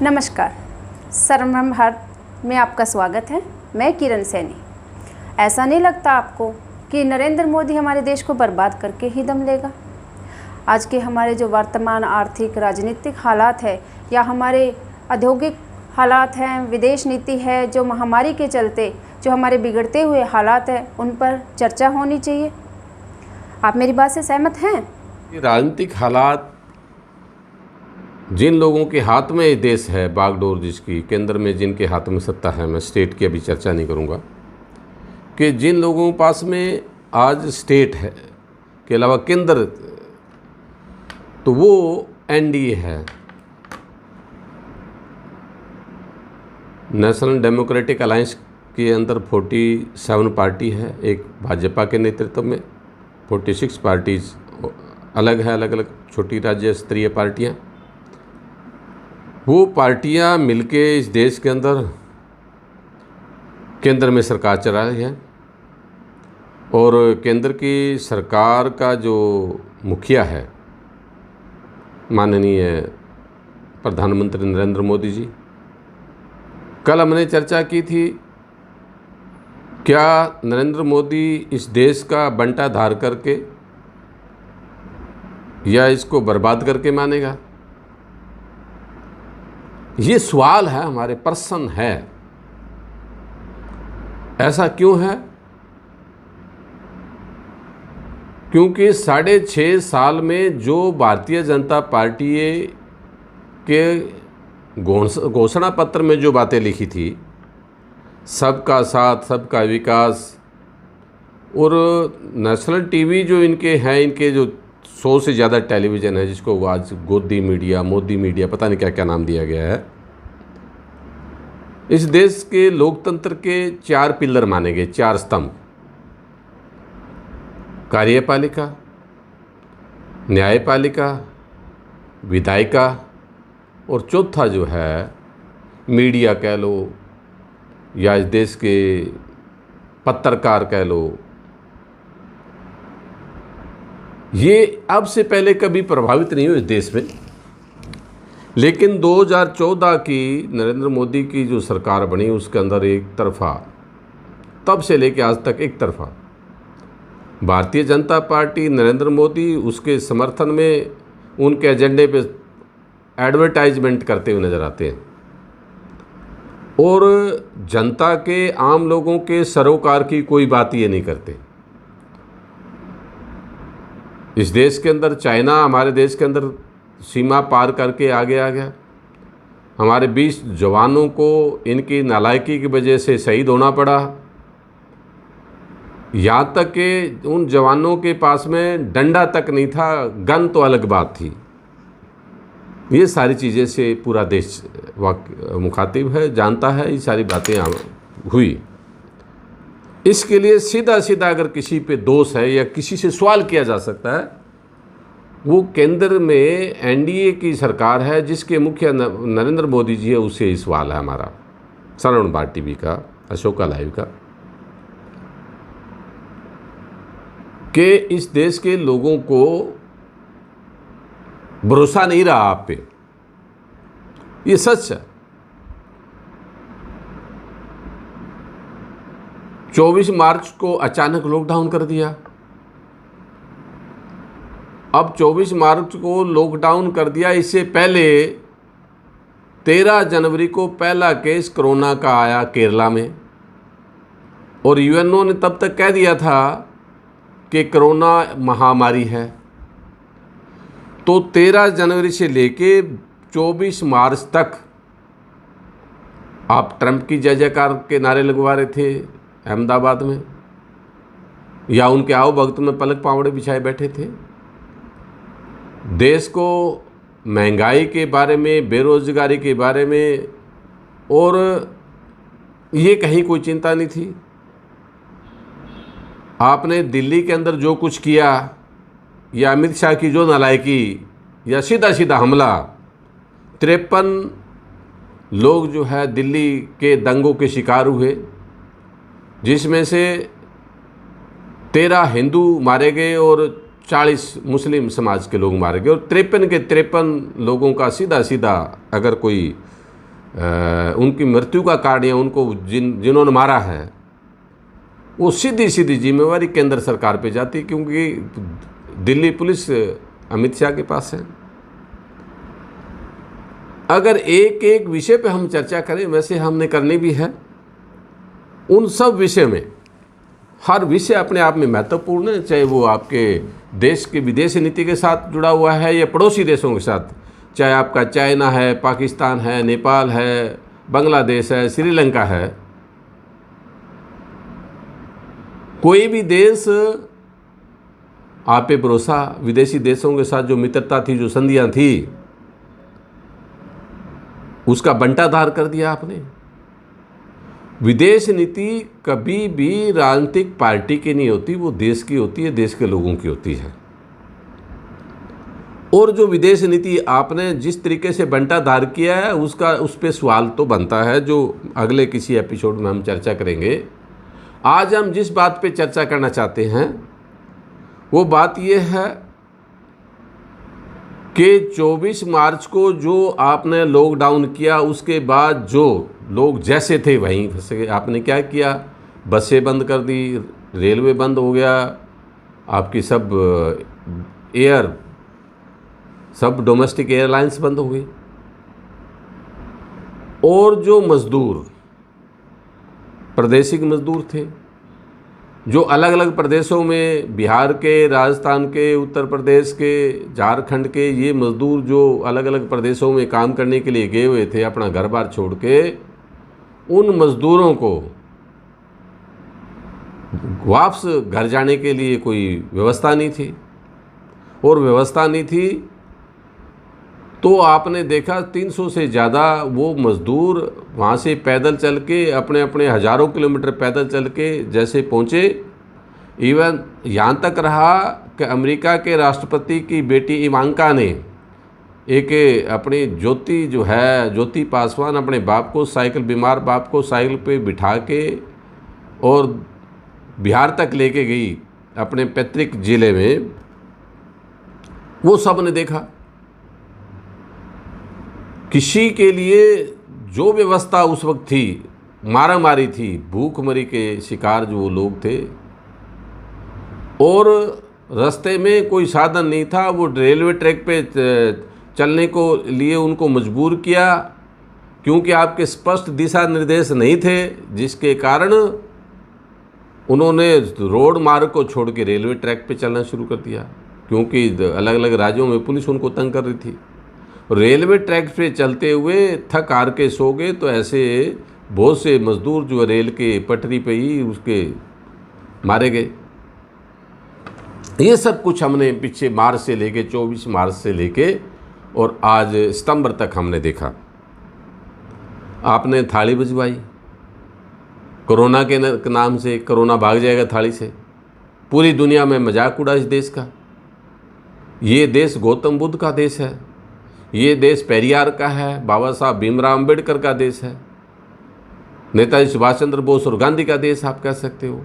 नमस्कार, सर्वप्रथम भारत में आपका स्वागत है। मैं किरण सैनी। ऐसा नहीं लगता आपको कि नरेंद्र मोदी हमारे देश को बर्बाद करके ही दम लेगा? आज के हमारे जो वर्तमान आर्थिक राजनीतिक हालात है या हमारे औद्योगिक हालात हैं, विदेश नीति है, जो महामारी के चलते जो हमारे बिगड़ते हुए हालात हैं, उन पर चर्चा होनी चाहिए। आप मेरी बात से सहमत हैं? राजनीतिक हालात जिन लोगों के हाथ में ये देश है, बागडोर जिसकी केंद्र में जिनके हाथ में सत्ता है, मैं स्टेट की अभी चर्चा नहीं करूँगा, कि जिन लोगों के पास में आज स्टेट है के अलावा केंद्र, तो वो एनडीए है, नेशनल डेमोक्रेटिक अलायंस के अंदर 47 पार्टी है, एक भाजपा के नेतृत्व में 46 पार्टीज अलग है, अलग अलग छोटी राज्य स्तरीय पार्टियाँ। वो पार्टियां मिलके इस देश के अंदर केंद्र में सरकार चला रही है और केंद्र की सरकार का जो मुखिया है माननीय प्रधानमंत्री नरेंद्र मोदी जी, कल हमने चर्चा की थी, क्या नरेंद्र मोदी इस देश का बंटा धार करके या इसको बर्बाद करके मानेगा? ये सवाल है, हमारे प्रश्न है। ऐसा क्यों है? क्योंकि 6.5 साल में जो भारतीय जनता पार्टी के घोषणा पत्र में जो बातें लिखी थी, सबका साथ, सबका विकास, और नेशनल टीवी जो इनके हैं, इनके जो 100 से ज़्यादा टेलीविज़न है, जिसको आज गोदी मीडिया, मोदी मीडिया, पता नहीं क्या क्या नाम दिया गया है, इस देश के लोकतंत्र के 4 पिलर माने गए, 4 स्तंभ: कार्यपालिका, न्यायपालिका, विधायिका और चौथा जो है मीडिया कह लो या इस देश के पत्रकार कह लो। ये अब से पहले कभी प्रभावित नहीं हुए इस देश में, लेकिन 2014 की नरेंद्र मोदी की जो सरकार बनी उसके अंदर एक तरफा, तब से लेकर आज तक एक तरफा भारतीय जनता पार्टी, नरेंद्र मोदी उसके समर्थन में उनके एजेंडे पे एडवर्टाइजमेंट करते हुए नज़र आते हैं और जनता के, आम लोगों के सरोकार की कोई बात ये नहीं करते। इस देश के अंदर चाइना हमारे देश के अंदर सीमा पार करके आगे आ गया। हमारे 20 जवानों को इनकी नालायकी की वजह से शहीद होना पड़ा। यहाँ तक कि उन जवानों के पास में डंडा तक नहीं था, गन तो अलग बात थी। ये सारी चीज़ें से पूरा देश मुखातिब है, जानता है, ये सारी बातें हुई। इसके लिए सीधा सीधा अगर किसी पे दोष है या किसी से सवाल किया जा सकता है, वो केंद्र में एनडीए की सरकार है जिसके मुखिया नरेंद्र मोदी जी है, उससे ही सवाल है हमारा, सर्वप्रथम भारत टीवी का, अशोका लाइव का, कि इस देश के लोगों को भरोसा नहीं रहा आप पे। ये सच है। 24 मार्च को अचानक लॉकडाउन कर दिया। अब 24 मार्च को लॉकडाउन कर दिया, इससे पहले 13 जनवरी को पहला केस कोरोना का आया केरला में और यूएनओ ने तब तक कह दिया था कि कोरोना महामारी है। तो 13 जनवरी से लेके 24 मार्च तक आप ट्रंप की जय जयकार के नारे लगवा रहे थे अहमदाबाद में, या उनके आओ भक्त में पलक पावड़े बिछाए बैठे थे। देश को महंगाई के बारे में, बेरोजगारी के बारे में और ये कहीं कोई चिंता नहीं थी। आपने दिल्ली के अंदर जो कुछ किया, या अमित शाह की जो नालायकी, या सीधा सीधा हमला, 53 लोग जो है दिल्ली के दंगों के शिकार हुए, जिसमें से 13 हिंदू मारे गए और 40 मुस्लिम समाज के लोग मारे गए और 53 के 53 लोगों का सीधा सीधा अगर कोई उनकी मृत्यु का कारण या उनको जिन्होंने मारा है, वो सीधी सीधी जिम्मेवारी केंद्र सरकार पे जाती है, क्योंकि दिल्ली पुलिस अमित शाह के पास है। अगर एक एक विषय पे हम चर्चा करें, वैसे हमने करनी भी है, उन सब विषय में हर विषय अपने आप में महत्वपूर्ण है, चाहे वो आपके देश की विदेशी नीति के साथ जुड़ा हुआ है या पड़ोसी देशों के साथ, चाहे आपका चाइना है, पाकिस्तान है, नेपाल है, बांग्लादेश है, श्रीलंका है। कोई भी देश आप पे भरोसा, विदेशी देशों के साथ जो मित्रता थी, जो संधियां थी, उसका बंटाधार कर दिया आपने। विदेश नीति कभी भी राजनीतिक पार्टी की नहीं होती, वो देश की होती है, देश के लोगों की होती है। और जो विदेश नीति आपने जिस तरीके से बंटाधार किया है, उसका उस पर सवाल तो बनता है, जो अगले किसी एपिसोड में हम चर्चा करेंगे। आज हम जिस बात पे चर्चा करना चाहते हैं वो बात ये है कि 24 मार्च को जो आपने लॉकडाउन किया, उसके बाद जो लोग जैसे थे वहीं फंसे। आपने क्या किया? बसें बंद कर दी, रेलवे बंद हो गया, आपकी सब डोमेस्टिक एयरलाइंस बंद हो गई। और जो मज़दूर, प्रादेशिक मज़दूर थे, जो अलग अलग प्रदेशों में, बिहार के, राजस्थान के, उत्तर प्रदेश के, झारखंड के, ये मज़दूर जो अलग अलग प्रदेशों में काम करने के लिए गए हुए थे अपना घर बार छोड़ के, उन मज़दूरों को वापस घर जाने के लिए कोई व्यवस्था नहीं थी। और व्यवस्था नहीं थी तो आपने देखा 300 से ज़्यादा वो मज़दूर वहाँ से पैदल चल के, अपने अपने हज़ारों किलोमीटर पैदल चल के जैसे पहुँचे। इवन यहाँ तक रहा कि अमेरिका के राष्ट्रपति की बेटी इवांका ने एक अपनी ज्योति पासवान, अपने बाप को, बीमार बाप को साइकिल पे बिठा के और बिहार तक लेके गई अपने पैतृक ज़िले में। वो सब ने देखा। किसी के लिए जो व्यवस्था उस वक्त थी, मारामारी थी, भूखमरी के शिकार जो लोग थे, और रास्ते में कोई साधन नहीं था। वो रेलवे ट्रैक पे चलने को लिए उनको मजबूर किया, क्योंकि आपके स्पष्ट दिशा निर्देश नहीं थे, जिसके कारण उन्होंने रोड मार्ग को छोड़ के रेलवे ट्रैक पे चलना शुरू कर दिया, क्योंकि अलग अलग राज्यों में पुलिस उनको तंग कर रही थी। रेलवे ट्रैक पे चलते हुए थक हार के सो गए, तो ऐसे बहुत से मज़दूर जो रेल के पटरी पे ही उसके मारे गए। ये सब कुछ हमने पीछे मार्च से लेके 24 मार्च से लेके और आज सितंबर तक हमने देखा। आपने थाली बजवाई कोरोना के नाम से, कोरोना भाग जाएगा थाली से। पूरी दुनिया में मजाक उड़ा इस देश का। ये देश गौतम बुद्ध का देश है, ये देश पेरियार का है, बाबा साहब भीमराव अम्बेडकर का देश है, नेताजी सुभाष चंद्र बोस और गांधी का देश आप कह सकते हो।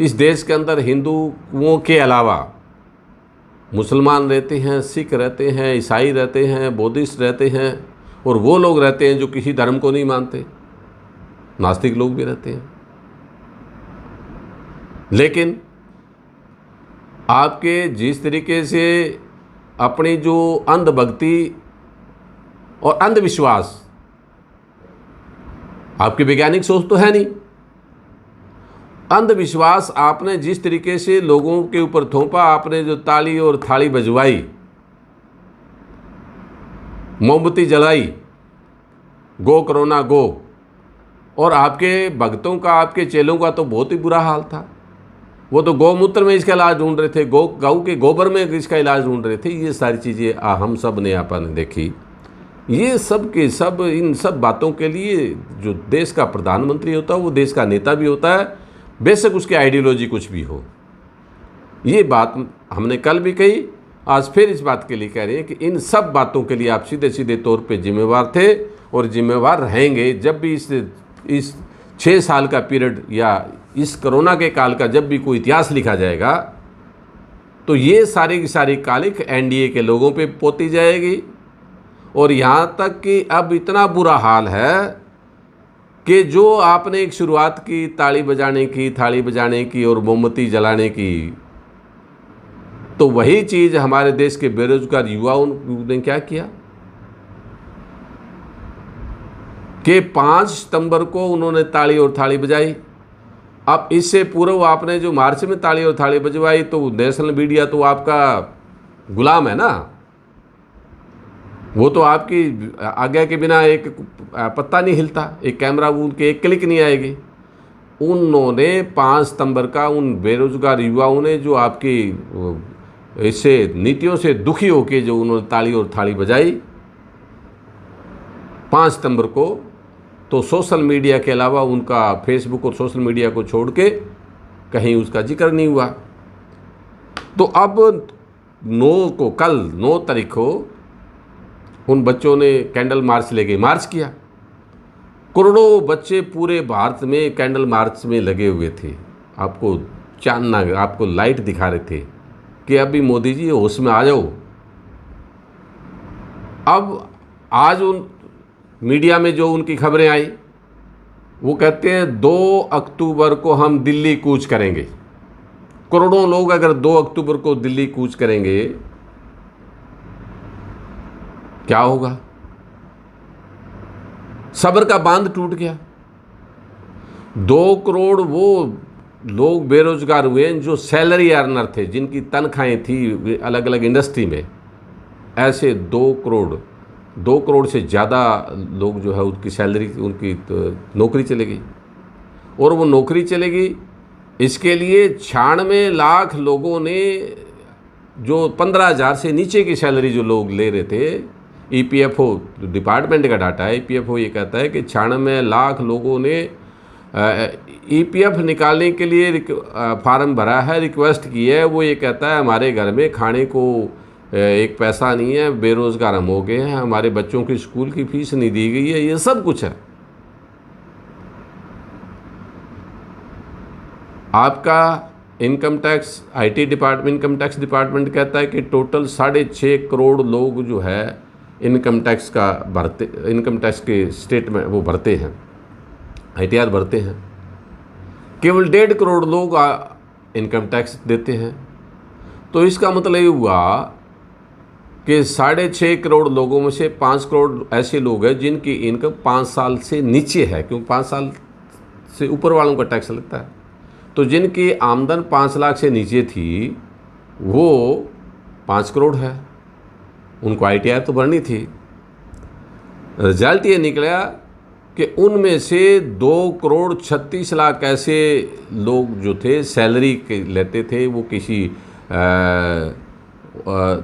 इस देश के अंदर हिंदुओं के अलावा मुसलमान रहते हैं, सिख रहते हैं, ईसाई रहते हैं, बौद्धिस्ट रहते हैं, और वो लोग रहते हैं जो किसी धर्म को नहीं मानते, नास्तिक लोग भी रहते हैं। लेकिन आपके जिस तरीके से अपनी जो अंधभक्ति और अंधविश्वास, आपकी वैज्ञानिक सोच तो है नहीं, अंधविश्वास आपने जिस तरीके से लोगों के ऊपर थोपा, आपने जो ताली और थाली बजवाई, मोमबत्ती जलाई, गो कोरोना गो, और आपके भक्तों का, आपके चेलों का तो बहुत ही बुरा हाल था। वो तो गौमूत्र में इसका इलाज ढूंढ रहे थे, गौ के गोबर में इसका इलाज ढूंढ रहे थे। ये सारी चीज़ें हम सब ने आपने देखी। ये सब के सब, इन सब बातों के लिए जो देश का प्रधानमंत्री होता है वो देश का नेता भी होता है, बेशक उसकी आइडियोलॉजी कुछ भी हो। ये बात हमने कल भी कही, आज फिर इस बात के लिए कह रहे हैं कि इन सब बातों के लिए आप सीधे सीधे तौर पे जिम्मेवार थे और जिम्मेवार रहेंगे। जब भी इस 6 साल का पीरियड या इस कोरोना के काल का जब भी कोई इतिहास लिखा जाएगा, तो ये सारी की सारी कालिख एनडीए के लोगों पे पोती जाएगी। और यहाँ तक कि अब इतना बुरा हाल है कि जो आपने एक शुरुआत की ताली बजाने की, थाली बजाने की और मोमबत्ती जलाने की, तो वही चीज़ हमारे देश के बेरोजगार युवाओं ने क्या किया कि 5 सितंबर को उन्होंने ताली और थाली बजाई। अब इससे पूर्व आपने जो मार्च में ताली और थाली बजवाई, तो नेशनल मीडिया तो आपका गुलाम है ना, वो तो आपकी आज्ञा के बिना एक पत्ता नहीं हिलता, एक कैमरा उनके एक क्लिक नहीं आएगी। उन्होंने 5 सितंबर का उन बेरोजगार युवाओं ने जो आपकी इससे नीतियों से दुखी होकर जो उन्होंने ताली और थाली बजाई 5 सितंबर को, तो सोशल मीडिया के अलावा उनका फेसबुक और सोशल मीडिया को छोड़ के कहीं उसका जिक्र नहीं हुआ। तो अब 9 को, कल 9 तारीख को उन बच्चों ने कैंडल मार्च लेके मार्च किया। करोड़ों बच्चे पूरे भारत में कैंडल मार्च में लगे हुए थे, आपको चांदना, आपको लाइट दिखा रहे थे कि अभी मोदी जी होश में आ जाओ। अब आज उन मीडिया में जो उनकी खबरें आई, वो कहते हैं 2 अक्टूबर को हम दिल्ली कूच करेंगे। करोड़ों लोग अगर 2 अक्टूबर को दिल्ली कूच करेंगे, क्या होगा? सब्र का बांध टूट गया। 2 करोड़ वो लोग बेरोजगार हुए हैं जो सैलरी अर्नर थे, जिनकी तनख्वाहें थी अलग अलग इंडस्ट्री में। ऐसे 2 करोड़ से ज़्यादा लोग जो है उनकी सैलरी, उनकी नौकरी चलेगी। और वो नौकरी चलेगी, इसके लिए 96 लाख लोगों ने, जो 15,000 से नीचे की सैलरी जो लोग ले रहे थे, ईपीएफओ डिपार्टमेंट का डाटा है, ईपीएफओ ये कहता है कि 96 लाख लोगों ने ईपीएफ निकालने के लिए फार्म भरा है, रिक्वेस्ट की है। वो ये कहता है हमारे घर में खाने को एक पैसा नहीं है, बेरोज़गार हम हो गए हैं, हमारे बच्चों की स्कूल की फीस नहीं दी गई है, ये सब कुछ है। आपका income tax income tax department कहता है कि टोटल 6.5 करोड़ लोग जो है इनकम टैक्स के स्टेटमेंट वो भरते हैं, ITR भरते हैं। केवल 1.5 करोड़ लोग इनकम टैक्स देते हैं। तो इसका मतलब ये हुआ कि 6.5 करोड़ लोगों में से 5 करोड़ ऐसे लोग हैं जिनकी इनकम 5 साल से नीचे है, क्योंकि 5 साल से ऊपर वालों का टैक्स लगता है। तो जिनकी आमदन 5 लाख से नीचे थी वो 5 करोड़ है, उनको ITR तो भरनी थी। रिजल्ट ये निकला कि उनमें से 2 करोड़ 36 लाख ऐसे लोग जो थे सैलरी लेते थे, वो किसी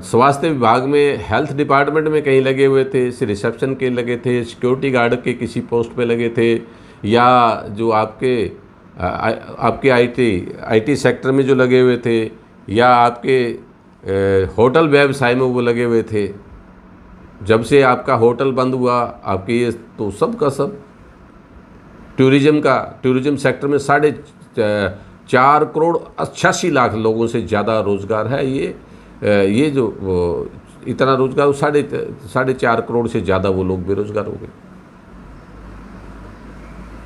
स्वास्थ्य विभाग में, हेल्थ डिपार्टमेंट में कहीं लगे हुए थे, रिसेप्शन के लगे थे, सिक्योरिटी गार्ड के किसी पोस्ट पे लगे थे, या जो आपके IT सेक्टर में जो लगे हुए थे, या आपके होटल व्यवसाय में वो लगे हुए थे। जब से आपका होटल बंद हुआ, आपके ये तो सब का सब टूरिज्म सेक्टर में 4.5 करोड़ 88 लाख लोगों से ज़्यादा रोज़गार है। ये जो इतना रोज़गार, 4.5 करोड़ से ज़्यादा वो लोग बेरोज़गार हो गए।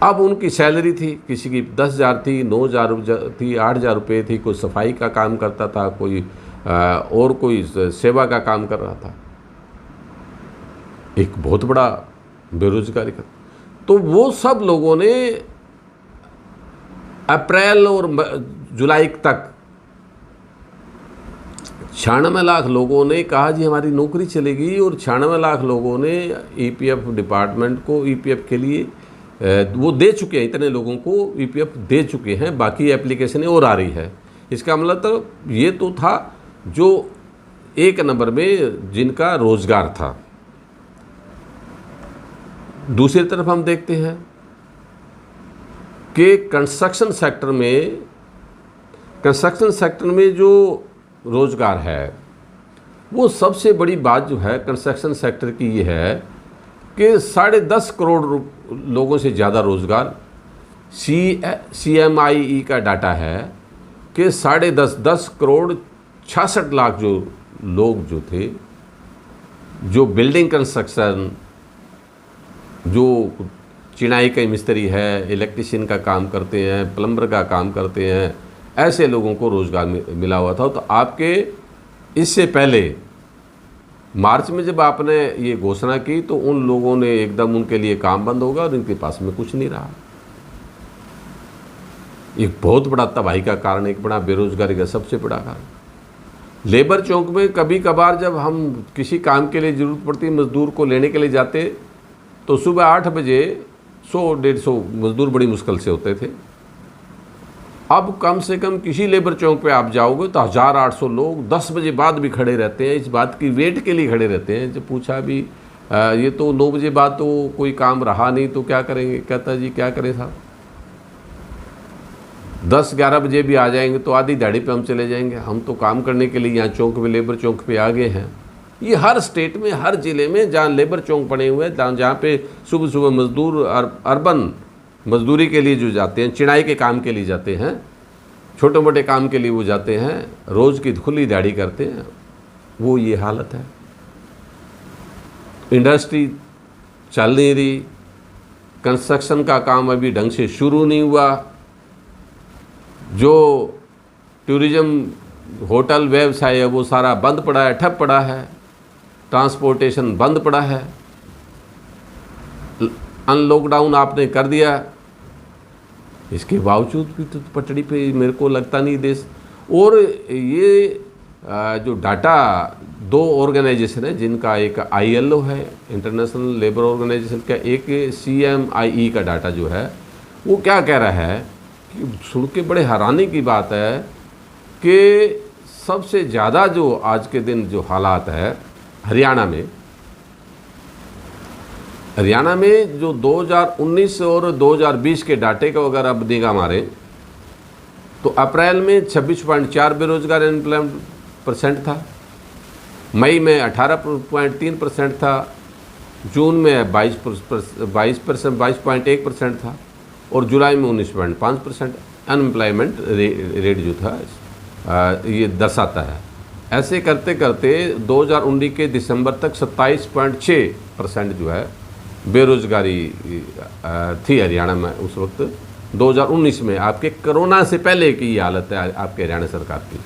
अब उनकी सैलरी थी, किसी की 10,000 थी, 9,000 थी, 8,000 रुपये थी, कोई सफाई का काम करता था, कोई और कोई सेवा का काम कर रहा था। एक बहुत बड़ा बेरोजगारी का। तो वो सब लोगों ने अप्रैल और जुलाई तक 96 लाख लोगों ने कहा जी हमारी नौकरी चलेगी, और 96 लाख लोगों ने ईपीएफ डिपार्टमेंट को ईपीएफ के लिए वो दे चुके हैं, इतने लोगों को ईपीएफ दे चुके हैं, बाकी एप्लीकेशनें और आ रही है। इसका मतलब तो ये तो था जो 1 नंबर में जिनका रोजगार था। दूसरी तरफ हम देखते हैं कि कंस्ट्रक्शन सेक्टर में जो रोजगार है, वो सबसे बड़ी बात जो है कंस्ट्रक्शन सेक्टर की ये है कि 10.5 करोड़ लोगों से ज़्यादा रोजगार, CMIE का डाटा है कि 10.5 करोड़ 66 लाख जो लोग जो थे जो बिल्डिंग कंस्ट्रक्शन, जो चिनाई का मिस्त्री है, इलेक्ट्रिशियन का काम करते हैं, प्लम्बर का काम करते हैं, ऐसे लोगों को रोज़गार मिला हुआ था। तो आपके इससे पहले मार्च में जब आपने ये घोषणा की तो उन लोगों ने एकदम उनके लिए काम बंद होगा और इनके पास में कुछ नहीं रहा। एक बहुत बड़ा तबाही का कारण, एक बड़ा बेरोजगारी का सबसे बड़ा कारण। लेबर चौक में कभी कभार जब हम किसी काम के लिए ज़रूरत पड़ती, मज़दूर को लेने के लिए जाते, तो सुबह 8 बजे 100-150 मज़दूर बड़ी मुश्किल से होते थे। अब कम से कम किसी लेबर चौक पे आप जाओगे तो 1800 लोग 10 बजे बाद भी खड़े रहते हैं, इस बात की वेट के लिए खड़े रहते हैं। जब पूछा भी ये तो 9 बजे बाद तो कोई काम रहा नहीं तो क्या करेंगे, कहता जी क्या करें साहब, 10-11 बजे भी आ जाएंगे तो आधी दिहाड़ी पे हम चले जाएंगे, हम तो काम करने के लिए यहाँ चौक पे, लेबर चौक पे आ गए हैं। ये हर स्टेट में, हर ज़िले में जहाँ लेबर चौक बने हुए हैं, जहाँ पे सुबह सुबह मज़दूर अर्बन मज़दूरी के लिए जो जाते हैं, चिनाई के काम के लिए जाते हैं, छोटे मोटे काम के लिए वो जाते हैं, रोज़ की खुली दिहाड़ी करते हैं, वो ये हालत है। इंडस्ट्री चल नहीं रही, कंस्ट्रक्शन का काम अभी ढंग से शुरू नहीं हुआ, जो टूरिज़्म होटल व्यवसाय है वो सारा बंद पड़ा है, ठप पड़ा है, ट्रांसपोर्टेशन बंद पड़ा है। अनलॉकडाउन आपने कर दिया, इसके बावजूद भी तो पटड़ी पे मेरे को लगता नहीं देश। और ये जो डाटा 2 ऑर्गेनाइजेशन है जिनका, एक ILO है, इंटरनेशनल लेबर ऑर्गेनाइजेशन का, एक CMIE का डाटा जो है वो क्या कह रहा है कि सुन के बड़े हैरानी की बात है कि सबसे ज़्यादा जो आज के दिन जो हालात है हरियाणा में जो 2019 और 2020 के डाटे को अगर आप निगाह मारें तो अप्रैल में 26.4 बेरोजगार एम्प्लॉयमेंट था, मई में 18.3% था, जून में 22.1% था और जुलाई में 19.5% अनएम्प्लॉयमेंट रेट जो था ये दर्शाता है। ऐसे करते करते 2019 के दिसंबर तक 27.6% जो है बेरोजगारी थी हरियाणा में उस वक्त। 2019 में आपके कोरोना से पहले की ये हालत है आपके हरियाणा सरकार की।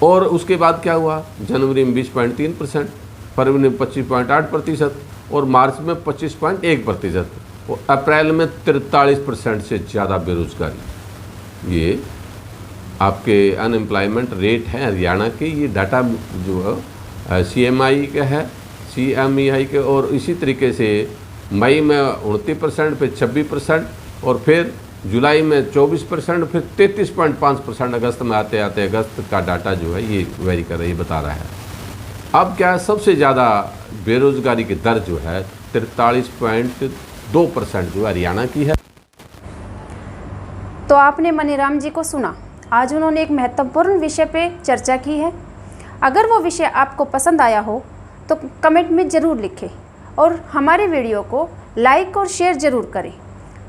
और उसके बाद क्या हुआ, जनवरी में 20.3%, फरवरी में 25.8% और मार्च में 25.1% और अप्रैल में 43% से ज़्यादा बेरोजगारी। ये आपके अनएम्प्लॉयमेंट रेट है हरियाणा के। ये डाटा जो CMI का है, CMEI के, और इसी तरीके से मई में 29%, फिर 26% और फिर जुलाई में 24%, फिर 33.5% अगस्त में आते आते अगस्त का डाटा जो है ये वेरी कर रही बता रहा है। अब क्या है, सबसे ज़्यादा बेरोजगारी की दर जो है 43.2% जो हरियाणा की है। तो आपने मनीराम जी को सुना। आज उन्होंने एक महत्वपूर्ण विषय पे चर्चा की है। अगर वो विषय आपको पसंद आया हो तो कमेंट में ज़रूर लिखें और हमारे वीडियो को लाइक और शेयर ज़रूर करें।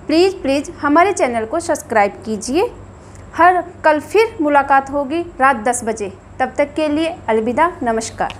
प्लीज़ हमारे चैनल को सब्सक्राइब कीजिए। कल फिर मुलाकात होगी रात 10 बजे। तब तक के लिए अलविदा, नमस्कार।